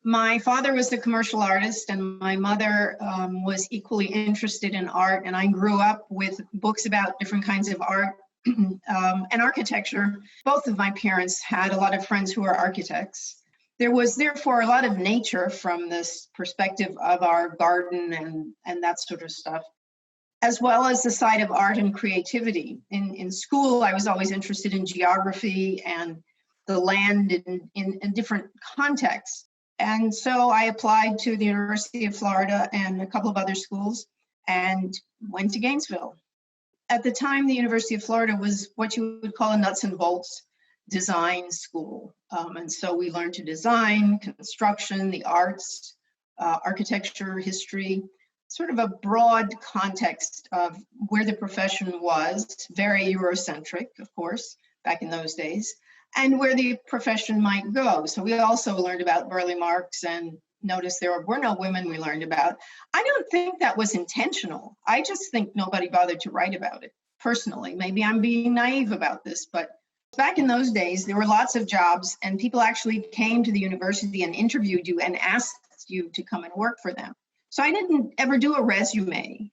My father was a commercial artist, and my mother was equally interested in art. And I grew up with books about different kinds of art and architecture. Both of my parents had a lot of friends who were architects. There was therefore a lot of nature from this perspective of our garden and that sort of stuff, as well as the side of art and creativity. In school, I was always interested in geography and the land in different contexts. And so I applied to the University of Florida and a couple of other schools and went to Gainesville. At the time, the University of Florida was what you would call a nuts and bolts design school. And so we learned to design, construction, the arts, architecture, history, sort of a broad context of where the profession was, very Eurocentric, of course, back in those days, and where the profession might go. So we also learned about Burle Marx and noticed there were no women we learned about. I don't think that was intentional. I just think nobody bothered to write about it personally. Maybe I'm being naive about this, but back in those days, there were lots of jobs and people actually came to the university and interviewed you and asked you to come and work for them. So I didn't ever do a resume.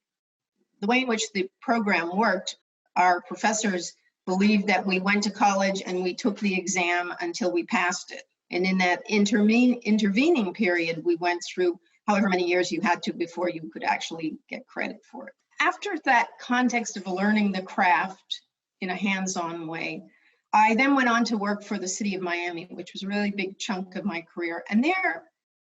The way in which the program worked, our professors believed that we went to college and we took the exam until we passed it. And in that intervening period, we went through however many years you had to before you could actually get credit for it. After that context of learning the craft in a hands-on way, I then went on to work for the city of Miami, which was a really big chunk of my career. And there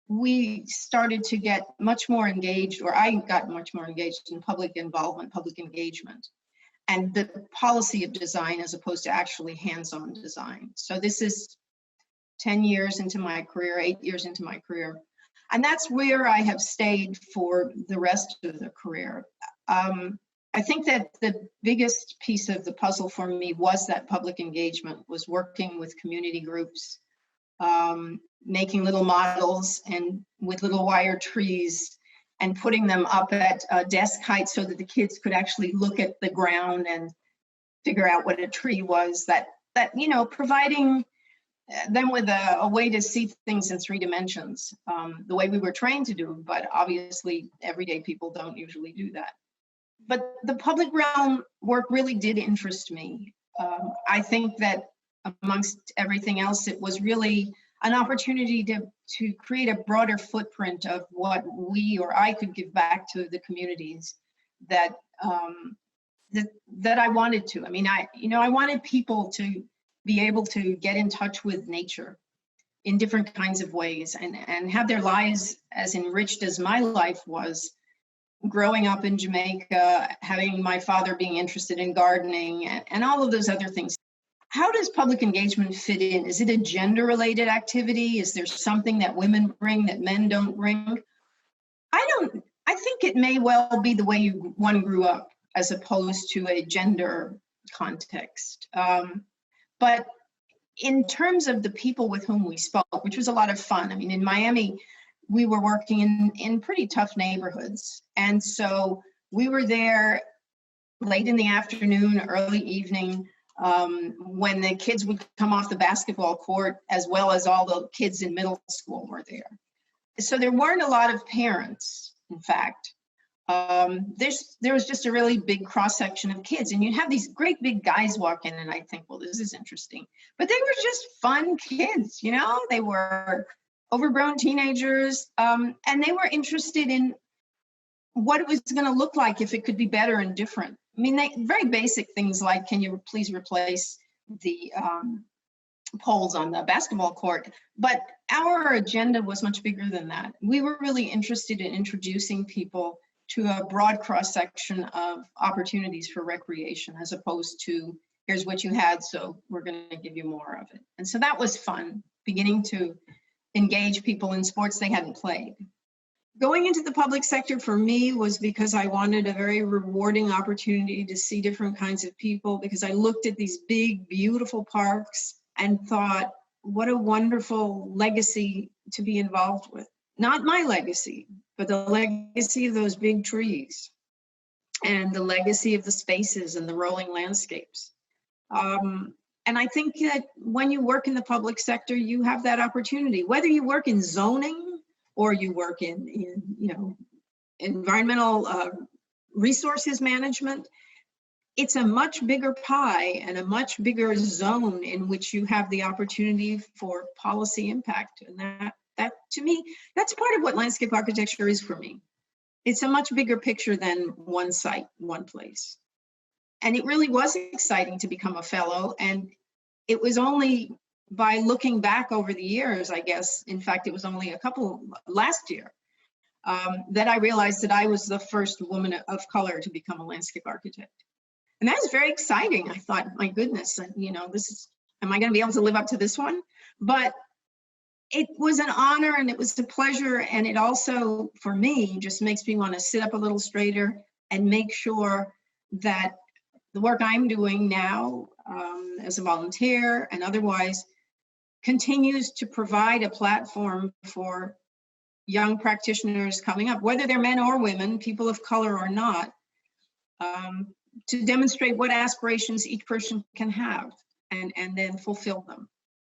we started to get much more engaged, or I got much more engaged in public involvement, public engagement, and the policy of design as opposed to actually hands-on design. So this is 10 years into my career, 8 years into my career. And that's where I have stayed for the rest of the career. I think that the biggest piece of the puzzle for me was that public engagement, was working with community groups, making little models and with little wire trees and putting them up at desk height so that the kids could actually look at the ground and figure out what a tree was, that providing them with a way to see things in 3 dimensions, the way we were trained to do, but obviously everyday people don't usually do that. But the public realm work really did interest me. I think that amongst everything else, it was really an opportunity to create a broader footprint of what we or I could give back to the communities that I wanted to. I mean, I wanted people to be able to get in touch with nature in different kinds of ways and have their lives as enriched as my life was, growing up in Jamaica, having my father being interested in gardening and all of those other things. How does public engagement fit in? Is it a gender-related activity? Is there something that women bring that men don't bring? I think it may well be the way one grew up as opposed to a gender context. But in terms of the people with whom we spoke, which was a lot of fun. I mean, in Miami, we were working in pretty tough neighborhoods. And so we were there late in the afternoon, early evening, when the kids would come off the basketball court, as well as all the kids in middle school were there. So there weren't a lot of parents, in fact. There was just a really big cross-section of kids, and you'd have these great big guys walk in, and I think, well, this is interesting. But they were just fun kids, they were overgrown teenagers, and they were interested in what it was going to look like if it could be better and different. I mean, very basic things like, can you please replace the poles on the basketball court? But our agenda was much bigger than that. We were really interested in introducing people to a broad cross-section of opportunities for recreation, as opposed to, here's what you had, so we're going to give you more of it. And so that was fun, beginning to engage people in sports they hadn't played. Going into the public sector for me was because I wanted a very rewarding opportunity to see different kinds of people, because I looked at these big, beautiful parks and thought, what a wonderful legacy to be involved with. Not my legacy, but the legacy of those big trees and the legacy of the spaces and the rolling landscapes. And I think that when you work in the public sector, you have that opportunity, whether you work in zoning or you work in environmental resources management. It's a much bigger pie and a much bigger zone in which you have the opportunity for policy impact. And that to me, that's part of what landscape architecture is for me. It's a much bigger picture than one site, one place. And it really was exciting to become a fellow. And it was only by looking back over the years, I guess, in fact, it was only last year, that I realized that I was the first woman of color to become a landscape architect. And that was very exciting. I thought, my goodness, am I going to be able to live up to this one? But it was an honor and it was a pleasure. And it also, for me, just makes me want to sit up a little straighter and make sure that the work I'm doing now as a volunteer and otherwise continues to provide a platform for young practitioners coming up, whether they're men or women, people of color or not, to demonstrate what aspirations each person can have and then fulfill them.